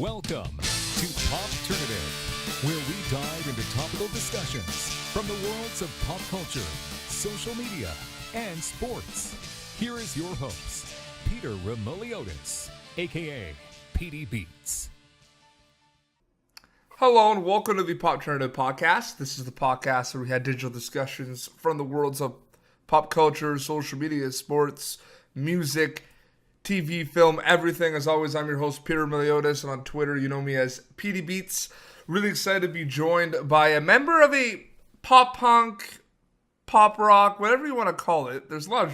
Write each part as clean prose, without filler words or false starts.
Welcome to Popternative, where we dive into topical discussions from the worlds of pop culture, social media, and sports. Here is your host, Peter Remoliotis, aka PD Beats. Hello and welcome to the Popternative podcast. This is the podcast where we had digital discussions from the worlds of pop culture, social media, sports, music, TV, film, everything. As always, I'm your host, Peter Meliodas, and on Twitter, you know me as PD Beats. Really excited to be joined by a member of a pop punk, pop rock, whatever you want to call it. There's a lot of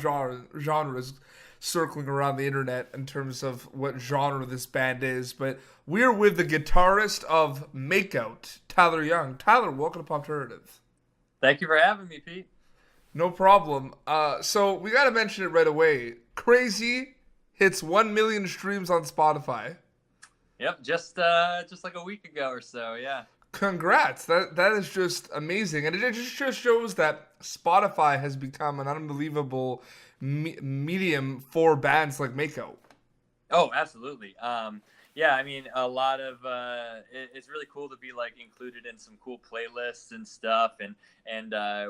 genres circling around the internet in terms of what genre this band is, but we're with the guitarist of Makeout, Tyler Young. Tyler, welcome to Popternative. Thank you for having me, Pete. No problem. So we got to mention it right away. Crazy hits 1 million streams on Spotify. Yep, just like a week ago or so, yeah. Congrats. That is just amazing. And it just shows that Spotify has become an unbelievable medium for bands like Makeout. Oh, absolutely. Yeah, I mean, a lot of it's really cool to be like included in some cool playlists and stuff, and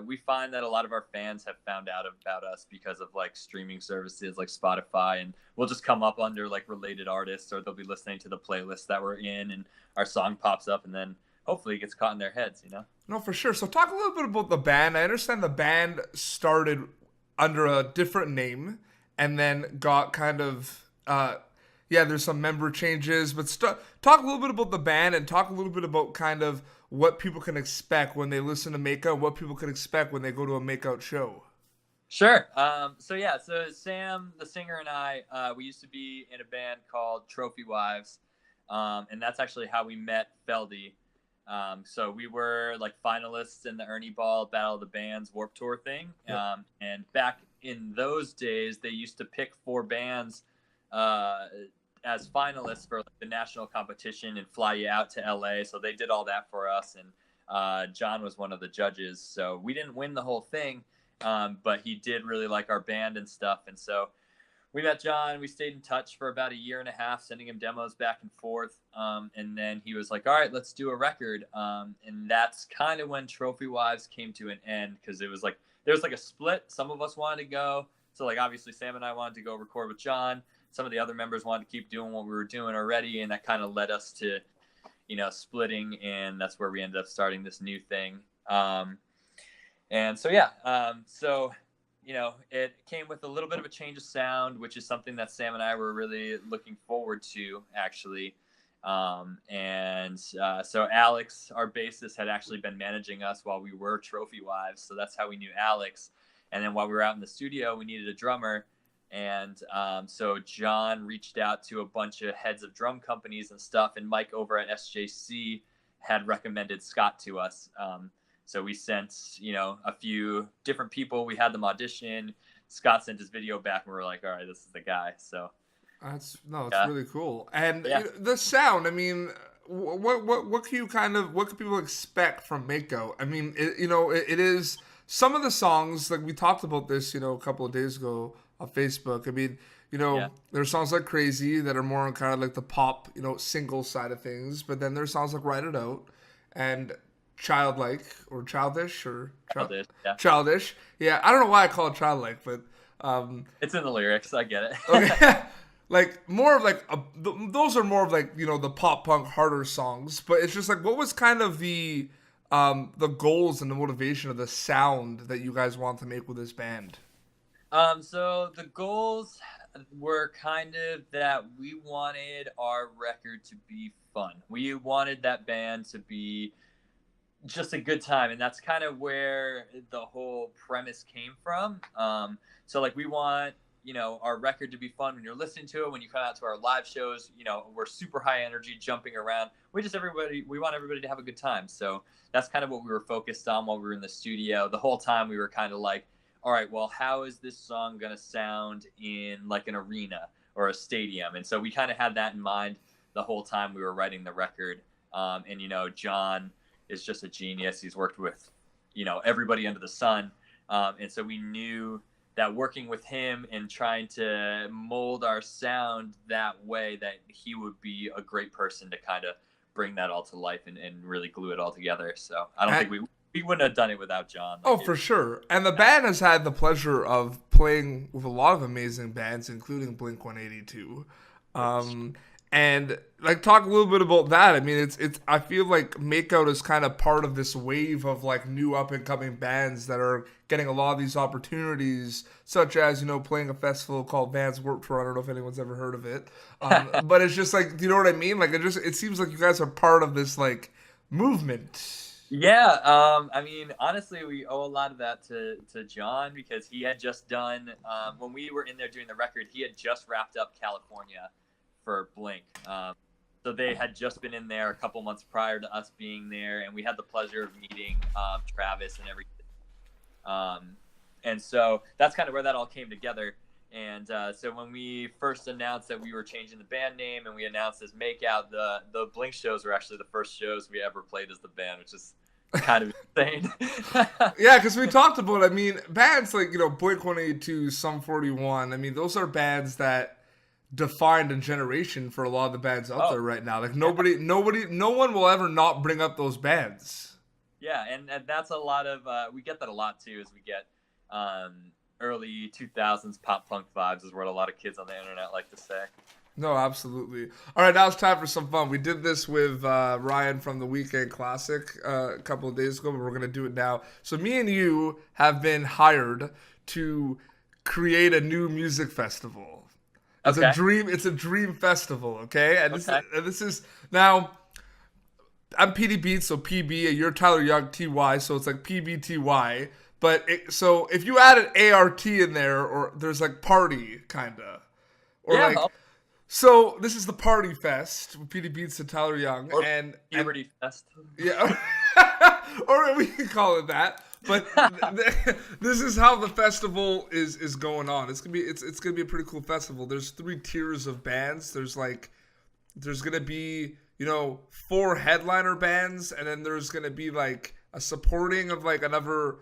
we find that a lot of our fans have found out about us because of like streaming services like Spotify, and we'll just come up under like related artists, or they'll be listening to the playlist that we're in, and our song pops up, and then hopefully it gets caught in their heads, you know? No, for sure. So talk a little bit about the band. I understand the band started under a different name, and then got kind of there's some member changes, but talk a little bit about the band and talk a little bit about kind of what people can expect when they listen to Makeout, what people can expect when they go to a Makeout show. Sure. So Sam, the singer, and I, we used to be in a band called Trophy Wives, and that's actually how we met Feldy. So we were like finalists in the Ernie Ball Battle of the Bands Warped Tour thing. Yep. And back in those days, they used to pick 4 bands as finalists for like the national competition and fly you out to LA. So they did all that for us. And John was one of the judges. So we didn't win the whole thing, but he did really like our band and stuff. And so we met John. We stayed in touch for about a year and a half, sending him demos back and forth. And then he was like, all right, let's do a record. And that's kind of when Trophy Wives came to an end, because it was like, there was like a split. Some of us wanted to go. So like, obviously Sam and I wanted to go record with John. Some of the other members wanted to keep doing what we were doing already. And that kind of led us to, splitting. And that's where we ended up starting this new thing. It came with a little bit of a change of sound, which is something that Sam and I were really looking forward to, actually. So Alex, our bassist, had actually been managing us while we were Trophy Wives. So that's how we knew Alex. And then while we were out in the studio, we needed a drummer. And so John reached out to a bunch of heads of drum companies and stuff. And Mike over at SJC had recommended Scott to us. So we sent, a few different people. We had them audition. Scott sent his video back, and we were like, all right, this is the guy. So it's really cool. And the sound, I mean, what can people expect from Makeout? I mean, it is some of the songs, like we talked about this, a couple of days ago on Facebook. I mean, there are songs like Crazy that are more on kind of like the pop, single side of things. But then there's songs like Ride It Out and Childlike or Childish or Childish. Yeah, I don't know why I call it Childlike, but it's in the lyrics. I get it. Okay. Like more of like those are more of like the pop punk harder songs. But it's just like, what was kind of the goals and the motivation of the sound that you guys want to make with this band? So the goals were kind of that we wanted our record to be fun. We wanted that band to be just a good time, and that's kind of where the whole premise came from. So like, we want our record to be fun when you're listening to it. When you come out to our live shows, we're super high energy, jumping around. We want everybody to have a good time. So that's kind of what we were focused on while we were in the studio. The whole time we were kind of like, all right, well, how is this song gonna sound in like an arena or a stadium? And so we kind of had that in mind the whole time we were writing the record. John is just a genius. He's worked with, everybody under the sun. And so we knew that working with him and trying to mold our sound that way, that he would be a great person to kind of bring that all to life and really glue it all together. So I don't think we wouldn't have done it without John. Oh, for sure. And the band has had the pleasure of playing with a lot of amazing bands, including Blink-182. And like, talk a little bit about that. I mean, it's. I feel like Makeout is kind of part of this wave of like new up and coming bands that are getting a lot of these opportunities, such as, you know, playing a festival called Vans Warped Tour. I don't know if anyone's ever heard of it, but it's just like, do you know what I mean? Like, it seems like you guys are part of this like movement. Yeah, I mean, honestly, we owe a lot of that to John, because he had just done, when we were in there doing the record, he had just wrapped up California for Blink. So they had just been in there a couple months prior to us being there, and we had the pleasure of meeting Travis and everything. And so that's kind of where that all came together. And so when we first announced that we were changing the band name and we announced as Makeout, the Blink shows were actually the first shows we ever played as the band, which is kind of insane. Yeah, because we talked about, I mean, bands like, you know, Blink-182, Sum 41, I mean, those are bands that defined a generation for a lot of the bands out there right now. Like, no one will ever not bring up those bands. Yeah, and that's a lot of, we get that a lot too, as we get early 2000s pop punk vibes is what a lot of kids on the internet like to say. No, absolutely. All right, now it's time for some fun. We did this with Ryan from the Weekend Classic a couple of days ago, but we're going to do it now. So me and you have been hired to create a new music festival. It's a dream festival, okay? And this is now, I'm PD Beats, so PB, and you're Tyler Young, TY, so it's like PBTY. But so if you add an ART in there, or there's like party kinda, or yeah, like, so this is the Party Fest with PD Beats and Tyler Young, or and Puberty Fest. Yeah, or we can call it that. But this is how the festival is going on. It's gonna be a pretty cool festival. There's 3 tiers of bands. There's gonna be, you know, 4 headliner bands, and then there's gonna be like a supporting of like another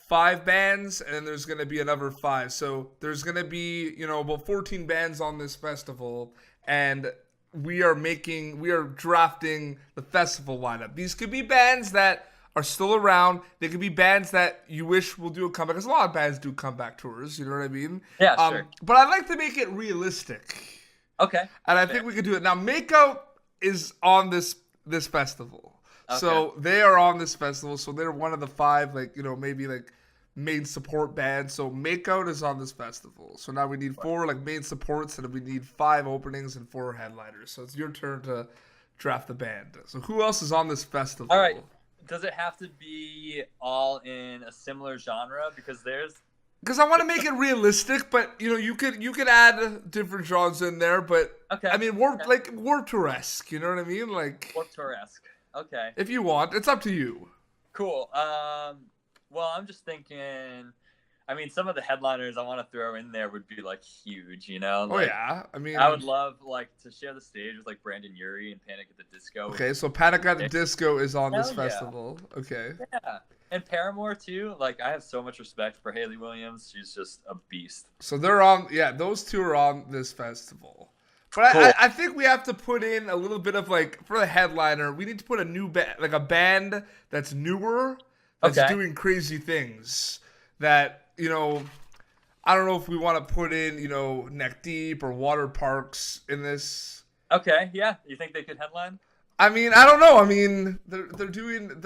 5 bands, and then there's going to be another 5. So there's going to be, you know, about 14 bands on this festival, and we are drafting the festival lineup. These could be bands that are still around. They could be bands that you wish will do a comeback, because a lot of bands do comeback tours, you know what I mean? Yeah, sure. But I like to make it realistic. Okay. And I think we could do it. Now, Makeout is on this festival. Okay. So they are on this festival, so they're one of the 5, like, you know, maybe like main support bands. So Makeout is on this festival. So now we need 4 like main supports, and we need 5 openings and 4 headliners. So it's your turn to draft the band. So who else is on this festival? All right. Does it have to be all in a similar genre? Because I want to make it realistic, but you know, you could add different genres in there. But okay, I mean, Warped Tour-esque. You know what I mean? Like Warped Tour-esque. Okay. If you want, it's up to you. Cool. Well, I'm just thinking, I mean, some of the headliners I want to throw in there would be like huge, you know? Like, oh yeah, I mean, I would love like to share the stage with like Brandon Urie and Panic at the Disco. Okay, so Panic at the Disco is on this festival. Okay. Yeah, and Paramore too. Like, I have so much respect for Hayley Williams. She's just a beast. So they're on. Yeah, those 2 are on this festival. But cool. I think we have to put in a little bit of like, for the headliner, we need to put a new band, like a band that's newer, that's doing crazy things. That, you know, I don't know if we want to put in, you know, Neck Deep or Water Parks in this. Okay, yeah. You think they could headline? I mean, I don't know. I mean, they're doing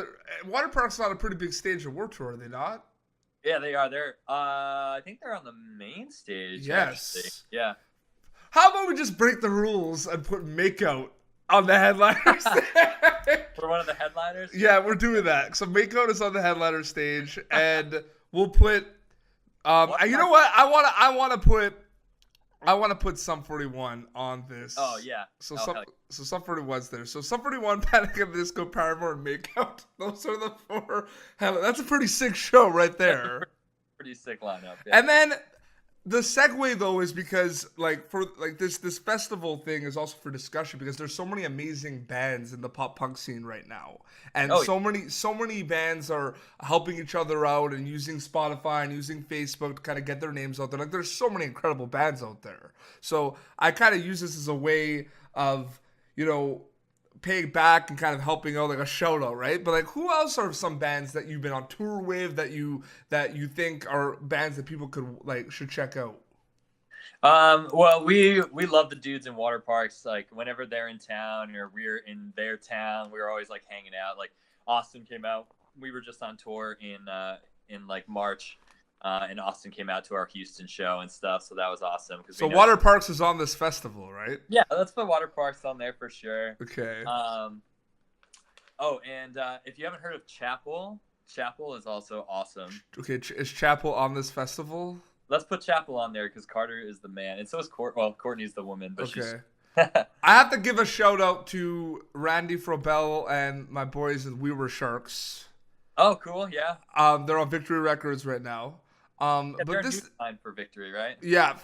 Water Park's not a pretty big stage of Warped Tour, are they not? Yeah, they are. I think they're on the main stage. Yes. Actually. Yeah. How about we just break the rules and put Makeout on the headliner stage? For one of the headliners? Yeah, we're doing that. So Makeout is on the headliner stage, and we'll put. You know what? I want to put Sum 41 on this. Oh yeah. So Sum 41's there. So Sum 41, Panic at the Disco, Paramore, and Makeout. Those are the 4. That's a pretty sick show right there. Pretty sick lineup. Yeah. And then The segue though is because like for like this festival thing is also for discussion because there's so many amazing bands in the pop punk scene right now, and Oh, so many bands are helping each other out and using Spotify and using Facebook to kind of get their names out there. Like there's so many incredible bands out there. So I kind of use this as a way of paying back and kind of helping out, like a shout out, right? But like, who else are some bands that you've been on tour with that you think are bands that people should check out? Well, we love the dudes in water parks. Like whenever they're in town or we're in their town, we're always like hanging out. Like Austin came out. We were just on tour in like March. And Austin came out to our Houston show and stuff, so that was awesome. So Water Parks is on this festival, right? Yeah, let's put Water Parks on there for sure. Okay. And if you haven't heard of Chapel is also awesome. Okay, is Chapel on this festival? Let's put Chapel on there because Carter is the man, and so is Courtney's the woman, but okay. She's... I have to give a shout out to Randy Frobel and my boys in We Were Sharks. Oh, cool! Yeah. They're on Victory Records right now. But this line for Victory, right? Yeah,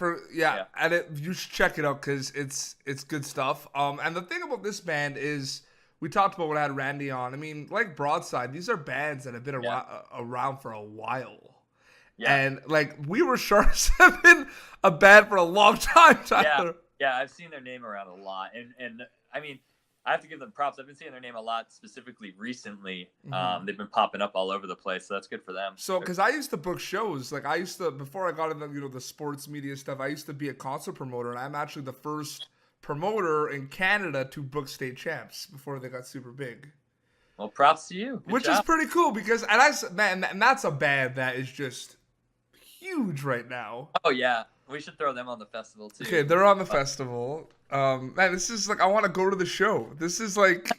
and you should check it out because it's good stuff. And the thing about this band is we talked about when I had Randy on. I mean, like Broadside, these are bands that have been around for a while. Yeah. And like We Were Sharks have been a band for a long time, Tyler. Yeah, I've seen their name around a lot, and I mean, I have to give them props. I've been seeing their name a lot, specifically recently. Mm-hmm. They've been popping up all over the place, so that's good for them. So, because I used to book shows, like I used to before I got into the sports media stuff, I used to be a concert promoter, and I'm actually the first promoter in Canada to book state champs before they got super big. Well, props to you. Which is pretty cool because, and that's a band that is just huge right now. Oh yeah. We should throw them on the festival too. Okay, they're on the festival. Man, this is like I want to go to the show. This is like,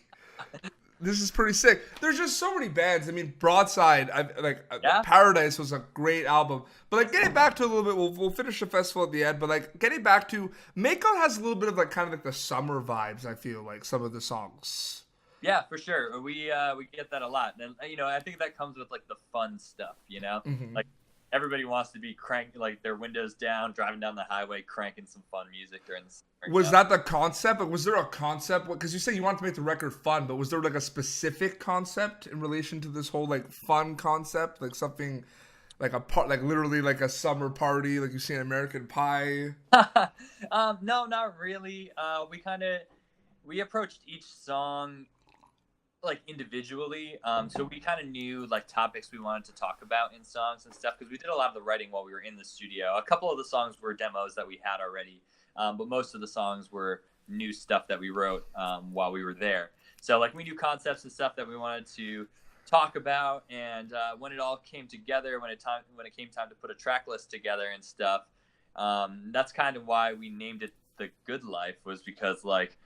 this is pretty sick. There's just so many bands. I mean, Broadside, Paradise was a great album. But like getting back to a little bit, we'll finish the festival at the end. But like getting back to Makeout has a little bit of like kind of like the summer vibes. I feel like some of the songs. Yeah, for sure. We get that a lot, and I think that comes with like the fun stuff. Mm-hmm. Like. Everybody wants to be like their windows down, driving down the highway, cranking some fun music during the. Was that the concept? Like, was there a concept? Because you said you wanted to make the record fun, but was there like a specific concept in relation to this whole like fun concept, like something, like literally like a summer party, like you see in American Pie? No, not really. We approached each song like individually, so we kind of knew like topics we wanted to talk about in songs and stuff because we did a lot of the writing while we were in the studio. A couple of the songs were demos that we had already, but most of the songs were new stuff that we wrote while we were there. So like we knew concepts and stuff that we wanted to talk about, and when it all came together, when it came time to put a track list together and stuff, that's kind of why we named it The Good Life, was because like.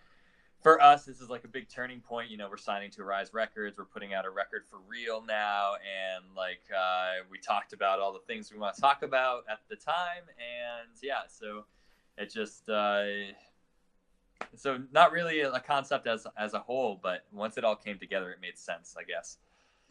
For us, this is like a big turning point. We're signing to Rise Records. We're putting out a record for real now. And like we talked about all the things we want to talk about at the time. And yeah, so it just so not really a concept as a whole, but once it all came together, it made sense, I guess.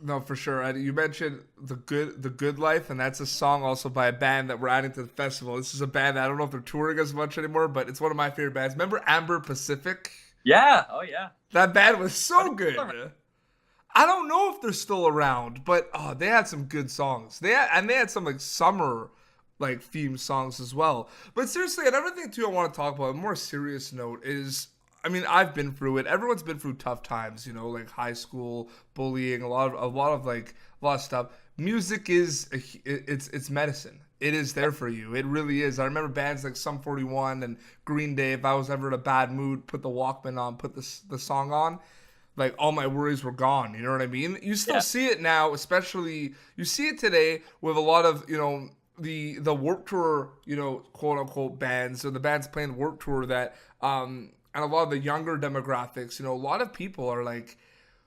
No, for sure. And you mentioned the Good Life, and that's a song also by a band that we're adding to the festival. This is a band that I don't know if they're touring as much anymore, but it's one of my favorite bands. Remember Amber Pacific? Yeah. Oh, yeah. That band was so good. I don't know if they're still around, but they had some good songs. They had some like summer like theme songs as well. But seriously, another thing too I want to talk about, a more serious note, is I mean, I've been through it. Everyone's been through tough times, like high school bullying, a lot of stuff. Music is it's medicine. It is there for you. It really is. I remember bands like Sum 41 and Green Day. If I was ever in a bad mood, put the Walkman on, put the song on, like all my worries were gone. You know what I mean? You still see it now, especially you see it today with a lot of the Warped Tour, quote unquote bands, or the bands playing the Warped Tour that and a lot of the younger demographics. A lot of people are like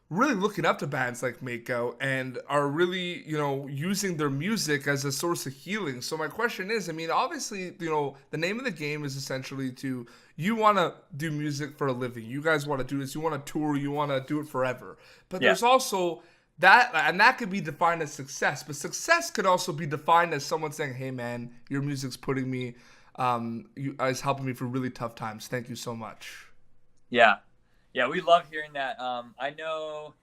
really looking up to bands like Makeout and are really, using their music as a source of healing. So my question is, I mean, obviously, the name of the game is essentially you want to do music for a living. You guys want to do this. You want to tour. You want to do it forever. But there's also that could be defined as success, but success could also be defined as someone saying, "Hey, man, your music's putting me, is helping me through really tough times. Thank you so much." Yeah, yeah, we love hearing that. I know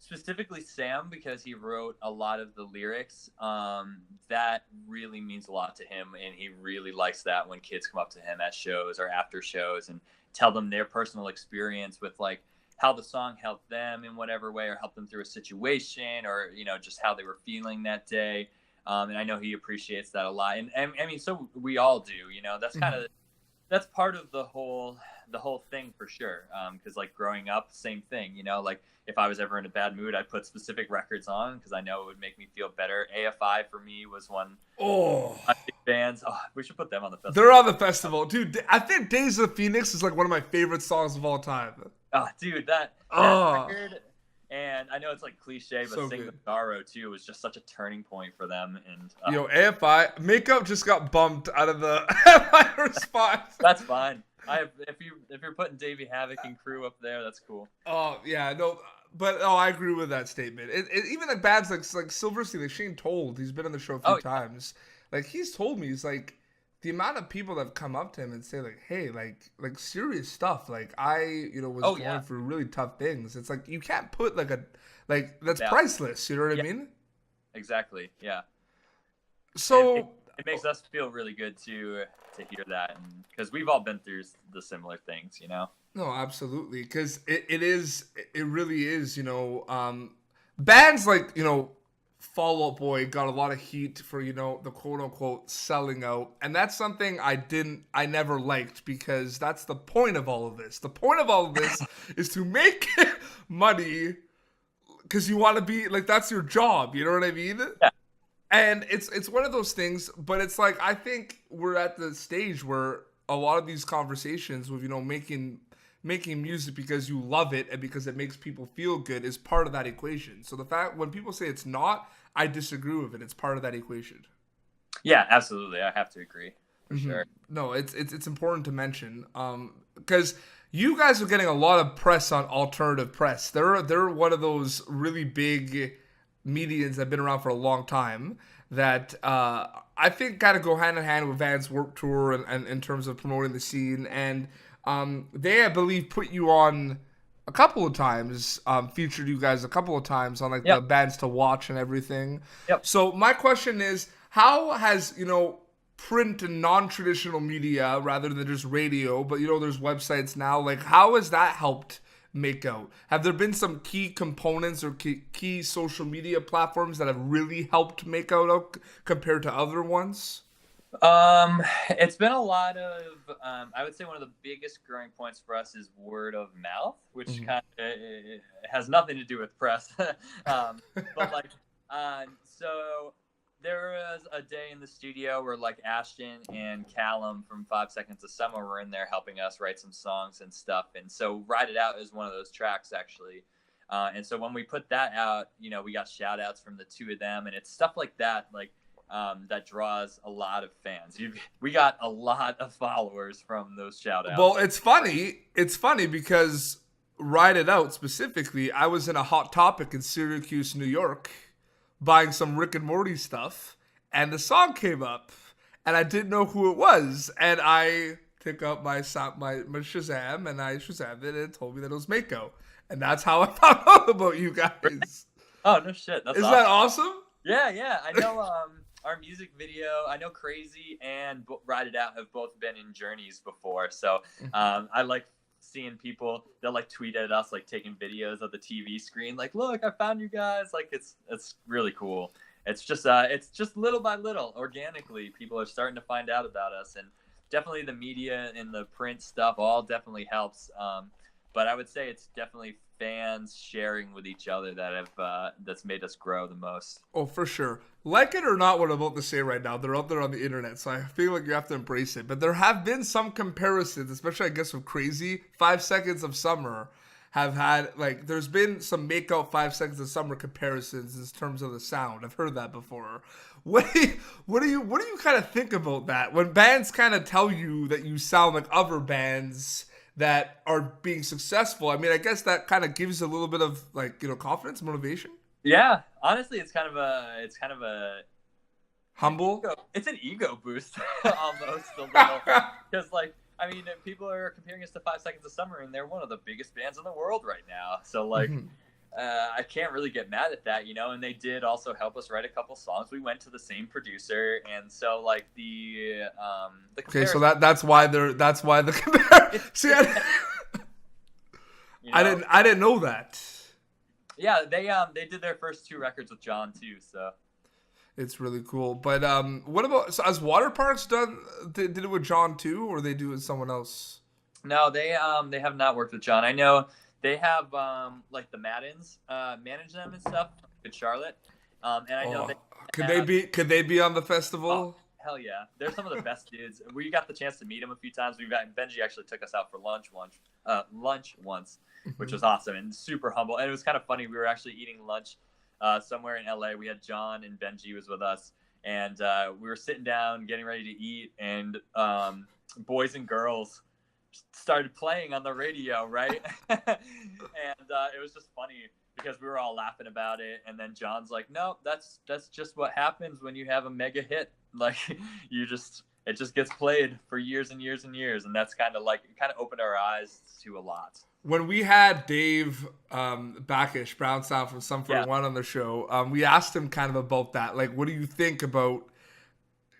specifically Sam because he wrote a lot of the lyrics. That really means a lot to him, and he really likes that when kids come up to him at shows or after shows and tell them their personal experience with like how the song helped them in whatever way or helped them through a situation or just how they were feeling that day. And I know he appreciates that a lot, and I mean, so we all do. That's kind of that's part of the whole thing for sure. Because like growing up, same thing. Like if I was ever in a bad mood, I'd put specific records on because I know it would make me feel better. AFI for me was one. Oh, of my big bands. Oh, we should put them on the festival. they're on the festival, dude. I think Days of Phoenix is like one of my favorite songs of all time. Oh, dude, that record. And I know it's like cliche, but So Sing good. the Sorrow too was just such a turning point for them. And AFI Makeout just got bumped out of the AFI spot. that's fine. If you're putting Davey Havoc and crew up there, that's cool. Oh yeah, no, but I agree with that statement. Even like bands like Silverstein, like Shane Told, he's been on the show a few times. Like he's told me, he's like the amount of people that have come up to him and say like, hey, like serious stuff. Like I was going through really tough things. It's like you can't put that's priceless. You know what I mean? Exactly. Yeah. So it makes us feel really good to hear that, and because we've all been through the similar things. No, absolutely, because it really is. Bands like Fall Out Boy got a lot of heat for the quote unquote selling out, and that's something I never liked because that's the point of all of this. The point of all of this is to make money because you want to be like that's your job. You know what I mean? Yeah. And it's one of those things, but it's like I think we're at the stage where a lot of these conversations with making music because you love it and because it makes people feel good is part of that equation. So the fact when people say it's not, I disagree with it. It's part of that equation. Yeah, absolutely. I have to agree for sure. No, it's important to mention because you guys are getting a lot of press on alternative press. They're one of those really big medians that have been around for a long time that I think kind of go hand in hand with Van's Warped Tour and in terms of promoting the scene. And they, I believe, put you on a couple of times, featured you guys a couple of times on the bands to watch and everything. Yep. So my question is, how has, print and non-traditional media rather than just radio, but there's websites now, like how has that helped Makeout? Have there been some key components or key social media platforms that have really helped Makeout out compared to other ones? It's been a lot of I would say one of the biggest growing points for us is word of mouth, which kind of has nothing to do with press. But like so there was a day in the studio where like Ashton and Callum from 5 Seconds of Summer were in there helping us write some songs and stuff. And so Ride It Out is one of those tracks actually. And so when we put that out, we got shout outs from the two of them, and it's stuff like that, like that draws a lot of fans. We got a lot of followers from those shout outs. Well, it's funny because Ride It Out specifically, I was in a Hot Topic in Syracuse, New York, buying some Rick and Morty stuff, and the song came up, and I didn't know who it was, and I took out my Shazam, and I Shazammed it, and it told me that it was Mako, and that's how I found out about you guys. Oh, no shit. That's Isn't that awesome? Yeah. I know our music video, I know Crazy and Ride It Out have both been in Journeys before, so I like seeing people, they'll like tweet at us like taking videos of the TV screen, like, look, I found you guys. Like it's really cool. It's just little by little, organically, people are starting to find out about us, and definitely the media and the print stuff all definitely helps. But I would say it's definitely fans sharing with each other that have that's made us grow the most. Oh, for sure. Like it or not, what I'm about to say right now, they're out there on the internet, so I feel like you have to embrace it. But there have been some comparisons, especially I guess with Crazy. 5 Seconds of Summer have had, like, there's been some Makeout 5 Seconds of Summer comparisons in terms of the sound. I've heard that before. What do you kind of think about that when bands kind of tell you that you sound like other bands that are being successful? I mean, I guess that kind of gives a little bit of, like, confidence, motivation. Yeah, honestly, it's kind of a Humble. it's an ego boost almost a little, because like I mean people are comparing us to 5 Seconds of Summer, and they're one of the biggest bands in the world right now. So like Mhm. I can't really get mad at that, and they did also help us write a couple songs. We went to the same producer, and so like the Okay, so comparison, that's why the compare. it's, See, it's you know I didn't know that. yeah, they did their first 2 records with John too. So It's really cool. But what about, so has Water Parks did it with John too, or they do it with someone else? no, they have not worked with John. I know they have like the Maddens manage them and stuff. Good Charlotte, and I know Oh, they could they have. be on the Oh, festival? hell yeah. They're some of the best dudes. We got the chance to meet them a few times. Benji actually took us out for lunch once, which was awesome and super humble. And it was kind of funny. We were actually eating lunch somewhere in LA. We had John and Benji was with us, and we were sitting down getting ready to eat, and Boys and Girls started playing on the radio, right? And it was just funny because we were all laughing about it, and then John's like, "No, that's just what happens when you have a mega hit. Like, it just gets played for years and years and years." And that's kind of opened our eyes to a lot. When we had Dave Backish, Brown Sound from Sum Yeah. 41 on the show, we asked him kind of about that. Like, what do you think about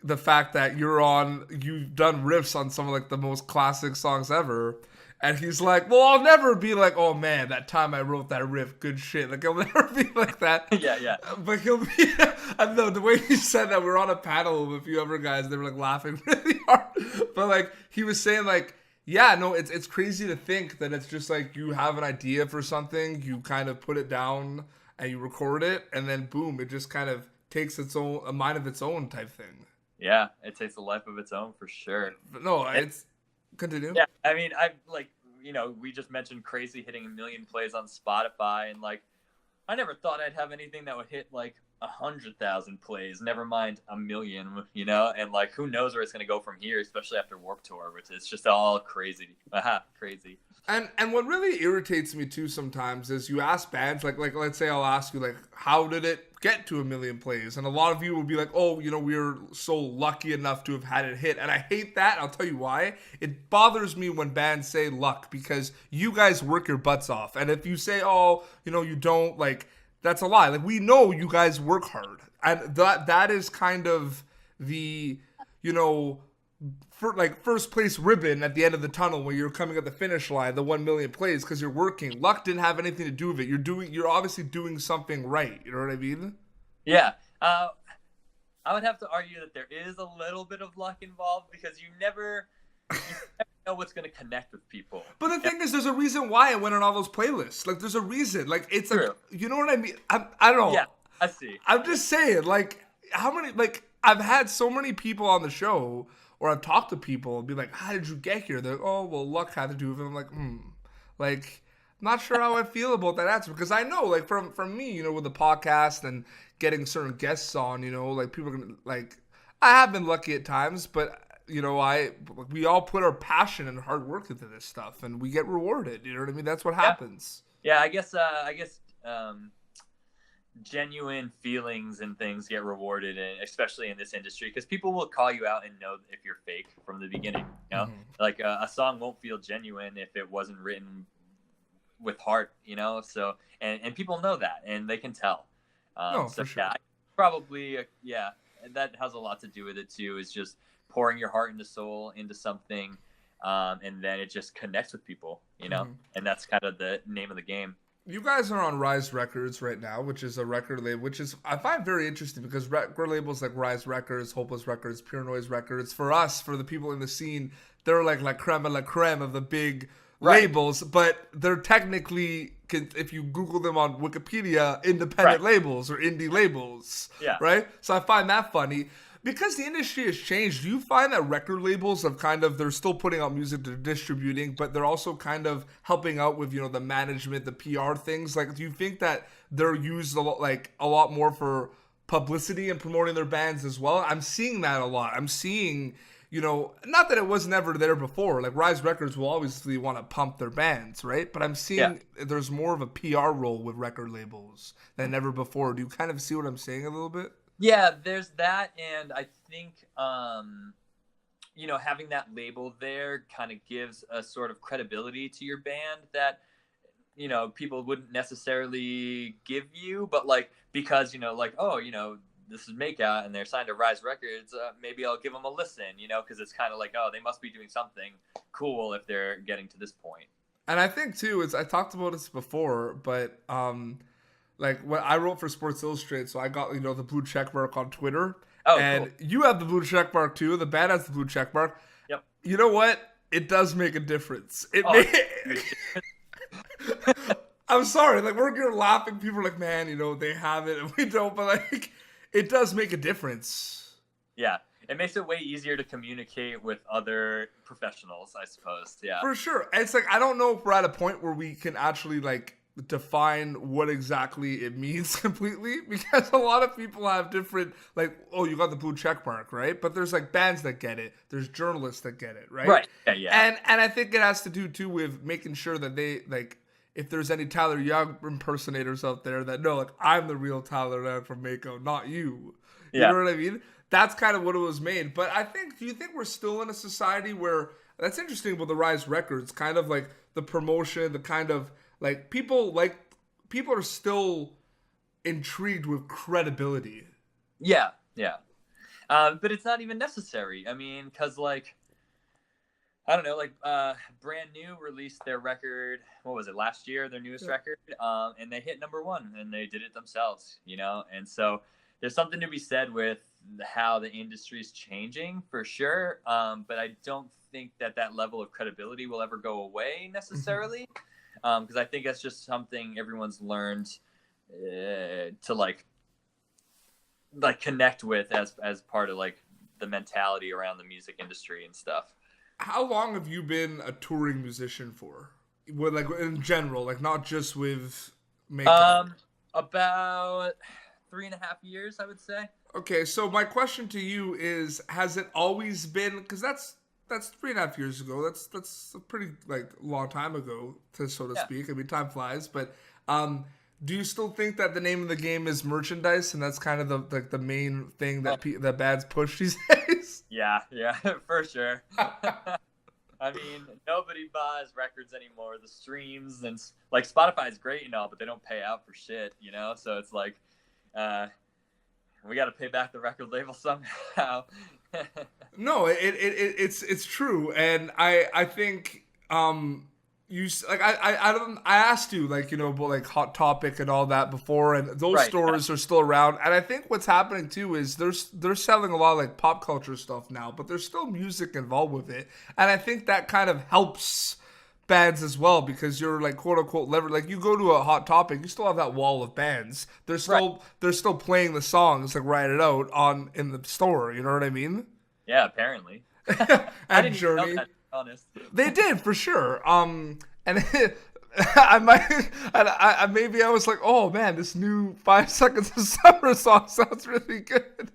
the fact that you've done riffs on some of like the most classic songs ever? And he's like, well, I'll never be like, oh man, that time I wrote that riff, good shit. Like, he'll never be like that. Yeah. But he'll be, I don't know, the way he said that, we were on a panel with a few other guys, they were like laughing really hard. But like, he was saying like, yeah, no, it's crazy to think that it's just like you have an idea for something, you kind of put it down and you record it, and then boom, it just kind of takes a mind of its own type thing. Yeah, it takes a life of its own for sure. But no, it's continue. Yeah, I mean, I like, we just mentioned Crazy hitting 1 million plays on Spotify, and like, I never thought I'd have anything that would hit like 100,000 plays. Never mind 1 million, and like, who knows where it's gonna go from here, especially after Warped Tour, which is just all crazy. Aha, crazy. And what really irritates me too sometimes is you ask bands like let's say I'll ask you like, how did it get to 1 million plays? And a lot of you will be like, oh, we were so lucky enough to have had it hit. And I hate that. I'll tell you why. It bothers me when bands say luck, because you guys work your butts off. And if you say, oh, you don't, like, that's a lie. Like, we know you guys work hard. And that is kind of the, for like first place ribbon at the end of the tunnel when you're coming at the finish line, the 1 million plays, because you're working. Luck didn't have anything to do with it. You're obviously doing something right. You know what I mean? Yeah. I would have to argue that there is a little bit of luck involved, because you never know what's going to connect with people. But the thing is, there's a reason why I went on all those playlists. Like, there's a reason. Like, it's True. like, you know what I mean? I don't know. Yeah, I see. I'm just saying, like, how many, like, I've had so many people on the show, or I've talked to people and be like, how did you get here? They're like, oh, well, luck had to do with it. I'm like, like, not sure how I feel about that answer, because I know, like, from me, with the podcast and getting certain guests on, like, people are gonna, like, I have been lucky at times, but we all put our passion and hard work into this stuff, and we get rewarded. You know what I mean? That's what happens. Yeah, I guess genuine feelings and things get rewarded, and especially in this industry, because people will call you out and know if you're fake from the beginning. Like a song won't feel genuine if it wasn't written with heart. So and people know that, and they can tell. For sure. Yeah, probably and that has a lot to do with it too. Is just pouring your heart and soul into something, and then it just connects with people. And that's kind of the name of the game. You guys are on Rise Records right now, which is a record label, which is, I find very interesting, because record labels like Rise Records, Hopeless Records, Pure Noise Records, for us, for the people in the scene, they're like la creme of the big labels, but they're technically, if you Google them on Wikipedia, independent labels or indie labels. Yeah. Right? So I find that funny. Because the industry has changed, do you find that record labels have they're still putting out music, they're distributing, but they're also kind of helping out with, the management, the PR things? Like, do you think that they're used a lot more for publicity and promoting their bands as well? I'm seeing that a lot. I'm seeing, you know, not that it was never there before. Like Rise Records will obviously want to pump their bands, right? But I'm seeing there's more of a PR role with record labels than ever before. Do you kind of see what I'm saying a little bit? Yeah, there's that, and I think you know, having that label there kind of gives a sort of credibility to your band that, you know, people wouldn't necessarily give you, but like, because, you know, like, oh, you know, this is Makeout and they're signed to Rise Records, maybe I'll give them a listen, you know, because it's kind of like, oh, they must be doing something cool if they're getting to this point. And I think too, I talked about this before, but like when I wrote for Sports Illustrated, so I got, you know, the blue check mark on Twitter. Oh, and cool. You have the blue check mark too. The band has the blue check mark. Yep. You know what? It does make a difference. I'm sorry. Like you're laughing. People are like, man, you know, they have it and we don't. But like, it does make a difference. Yeah. It makes it way easier to communicate with other professionals, I suppose. Yeah. For sure. And it's like, I don't know if we're at a point where we can actually like define what exactly it means completely, because a lot of people have different, like, oh, you got the blue check mark, right? But there's like bands that get it, there's journalists that get it, right? Right. Yeah. And I think it has to do too with making sure that they, like, if there's any Tyler Young impersonators out there that know, like, I'm the real Tyler Young from Mako, not you. You know what I mean? That's kind of what it was made. But I think, do you think we're still in a society where, that's interesting with the Rise Records, kind of like the promotion, the kind of, like, people are still intrigued with credibility. Yeah. But it's not even necessary. I mean, because, like, I don't know, like, Brand New released their record, what was it, last year, their newest record, and they hit #1, and they did it themselves, you know? And so there's something to be said with how the industry's changing, for sure, but I don't think that level of credibility will ever go away, necessarily. Because I think that's just something everyone's learned to like connect with as part of like the mentality around the music industry and stuff. How long have you been a touring musician for? With, like, in general, like, not just with Makeout. About 3.5 years, I would say. Okay, so my question to you is: has it always been? Because that's 3.5 years ago. That's a pretty, like, long time ago, so to speak. I mean, time flies. But do you still think that the name of the game is merchandise, and that's kind of the main thing that that bands push these days? Yeah, for sure. I mean, nobody buys records anymore. The streams and like Spotify is great and all, but they don't pay out for shit, you know. So it's like, we got to pay back the record label somehow. No, it's true, and I think you, like, I asked you, like, you know, about like Hot Topic and all that before, and those stores are still around. And I think what's happening too is they're selling a lot of like pop culture stuff now, but there's still music involved with it, and I think that kind of helps bands as well, because you're like, quote unquote, lever. Like, you go to a Hot Topic, you still have that wall of bands. They're still playing the songs, like, Write It Out in the store. You know what I mean? Yeah, apparently. I didn't Journey. Even know that, to be honest. They did, for sure. And maybe I was like, oh man, this new 5 Seconds of Summer song sounds really good.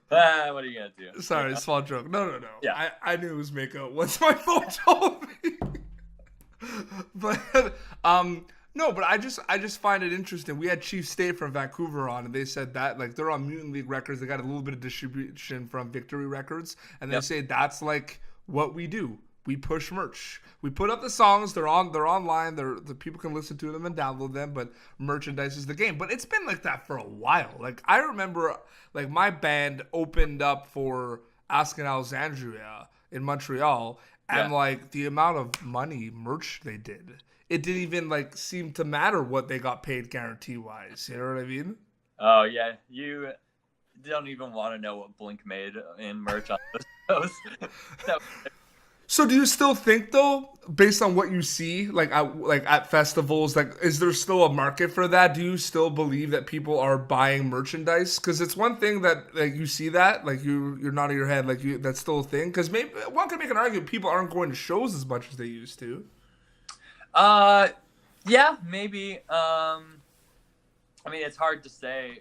What are you gonna do? Sorry, small joke. No. Yeah. I knew it was Mako once my phone told me. But no, but I just find it interesting. We had Chief State from Vancouver on, and they said that, like, they're on Mutant League Records. They got a little bit of distribution from Victory Records, and they say that's like what we do. We push merch. We put up the songs. They're online. The people can listen to them and download them. But merchandise is the game. But it's been like that for a while. Like, I remember, like, my band opened up for Asking Alexandria in Montreal, and like the amount of money merch they did, it didn't even like seem to matter what they got paid guarantee wise. You know what I mean? Oh yeah, you don't even want to know what Blink made in merch on those shows. So do you still think, though, based on what you see, like at festivals, like, is there still a market for that? Do you still believe that people are buying merchandise? Because it's one thing that, like, you see that, like, you're nodding your head, like, that's still a thing. Because maybe one can make an argument people aren't going to shows as much as they used to. Yeah, maybe. I mean, it's hard to say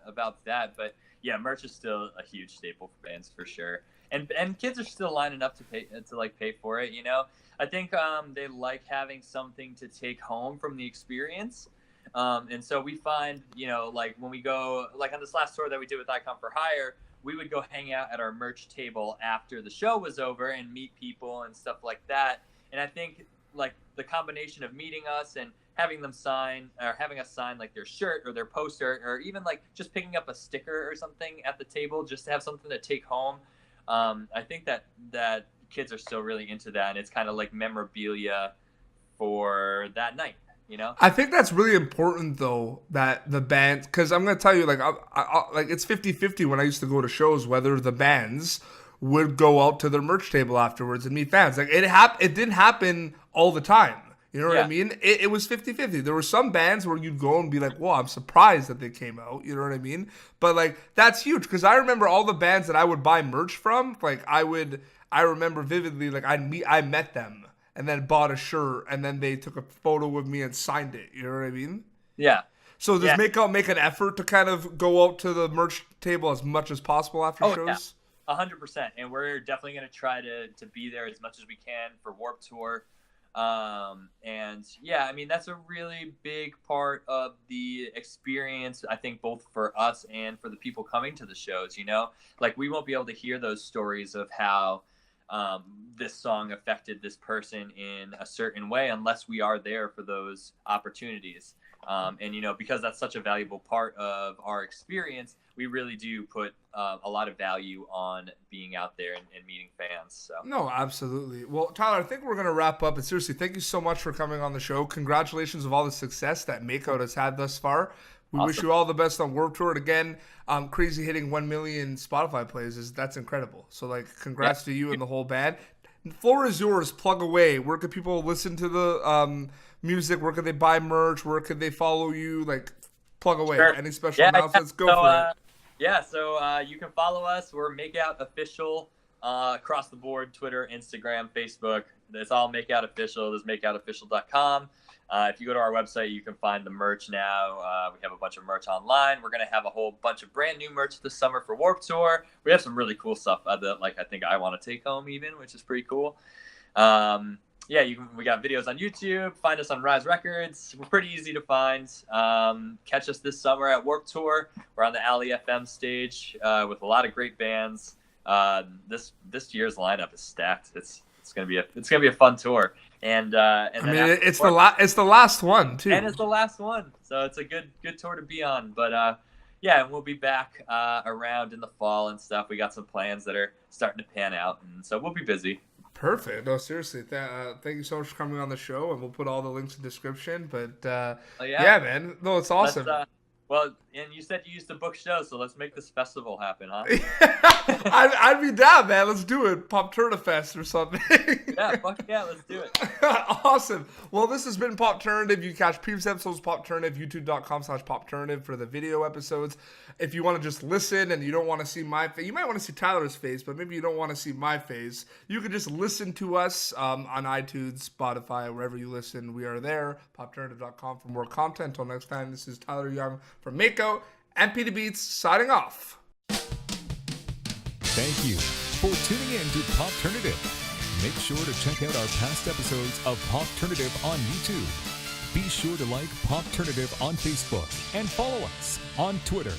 about that, but yeah, merch is still a huge staple for bands for sure. And kids are still lining up to pay for it. I think they like having something to take home from the experience. And so we find, like when we go, like on this last tour that we did with Icon for Hire, we would go hang out at our merch table after the show was over and meet people and stuff like that. And I think like the combination of meeting us and having them sign or having us sign like their shirt or their poster, or even like just picking up a sticker or something at the table just to have something to take home. I think that kids are still really into that, and it's kind of like memorabilia for that night. I think that's really important though, that the bands, because I'm gonna tell you, like, like it's 50-50 when I used to go to shows, whether the bands would go out to their merch table afterwards and meet fans. Like it didn't happen all the time. You know what I mean? It was 50-50. There were some bands where you'd go and be like, "Whoa, I'm surprised that they came out." You know what I mean? But like that's huge, because I remember all the bands that I would buy merch from. Like I remember vividly, like I met them and then bought a shirt, and then they took a photo with me and signed it. You know what I mean? Yeah. So does Makeout make an effort to kind of go out to the merch table as much as possible after shows? Yeah. 100%. And we're definitely going to try to be there as much as we can for Warped Tour. And yeah, I mean, that's a really big part of the experience, I think, both for us and for the people coming to the shows, like we won't be able to hear those stories of how this song affected this person in a certain way unless we are there for those opportunities. And, because that's such a valuable part of our experience, we really do put a lot of value on being out there and meeting fans. So. No, absolutely. Well, Tyler, I think we're going to wrap up. And seriously, thank you so much for coming on the show. Congratulations of all the success that Makeout has had thus far. We wish you all the best on Warped Tour. And again, crazy hitting 1 million Spotify plays. That's incredible. So, like, congrats to you and the whole band. The floor is yours. Plug away. Where can people listen to the music? Where can they buy merch? Where can they follow you? Like, plug away. Sure. Any special announcements? Go for it. Yeah, so you can follow us. We're Makeout Official across the board, Twitter, Instagram, Facebook. It's all Makeout Official. There's makeoutofficial.com. If you go to our website, you can find the merch now. We have a bunch of merch online. We're going to have a whole bunch of brand new merch this summer for Warped Tour. We have some really cool stuff that, like, I think I want to take home even, which is pretty cool. Yeah, we got videos on YouTube. Find us on Rise Records. We're pretty easy to find. Catch us this summer at Warped Tour. We're on the Alley FM stage with a lot of great bands. This year's lineup is stacked. It's gonna be a fun tour. And it's the last one too. And it's the last one, so it's a good tour to be on. But yeah, and we'll be back around in the fall and stuff. We got some plans that are starting to pan out, and so we'll be busy. Perfect. No, seriously. Thank you so much for coming on the show, and we'll put all the links in the description. But yeah, man. No, it's awesome. Well, and you said you used to book shows, so let's make this festival happen, huh? I'd be down, man. Let's do it. Popturna Fest or something. Yeah, fuck yeah, let's do it. Awesome. Well, this has been Popturnative. You can catch previous episodes Popturnative, youtube.com/Popturnative for the video episodes. If you want to just listen and you don't want to see my face, you might want to see Tyler's face, but maybe you don't want to see my face. You can just listen to us on iTunes, Spotify, wherever you listen. We are there. Popturnative.com for more content. Until next time, this is Tyler Young from Makeout and Peter Beats signing off. Thank you for tuning in to Popturnative. Make sure to check out our past episodes of Popturnative on YouTube. Be sure to like Popturnative on Facebook and follow us on Twitter.